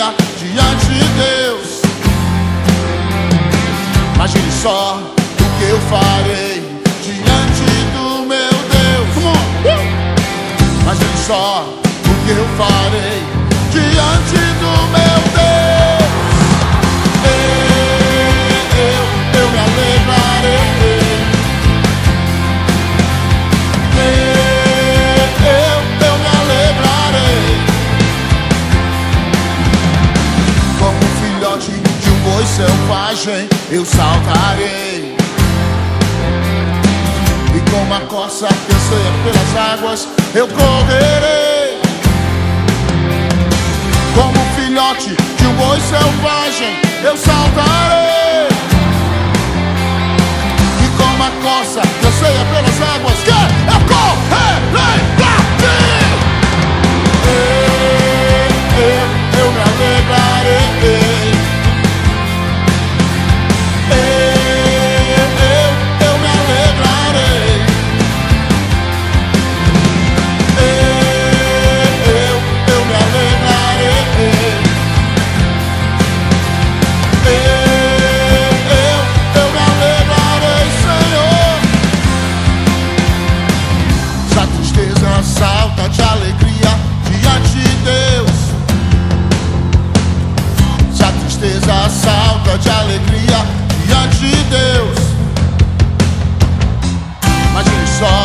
alegria diante de Deus. Imagine só o que eu farei diante do meu Deus. Imagine só o que eu farei diante do meu Deus. Eu me alegrarei. Eu me alegrarei. Como filhote de um boi selvagem, eu saltarei. E como a corça que anseia pelas águas, eu correrei. Como filhote de um boi selvagem, eu saltarei. E como a corça que anseia pelas águas, eu correrei pra ti. Eu me alegrarei. Eu me alegrarei. Eu me alegrarei. Eu me alegrarei, Senhor. Se a tristeza salta de alegria diante de Deus. Se a tristeza salta de alegria diante de Deus. Imagine só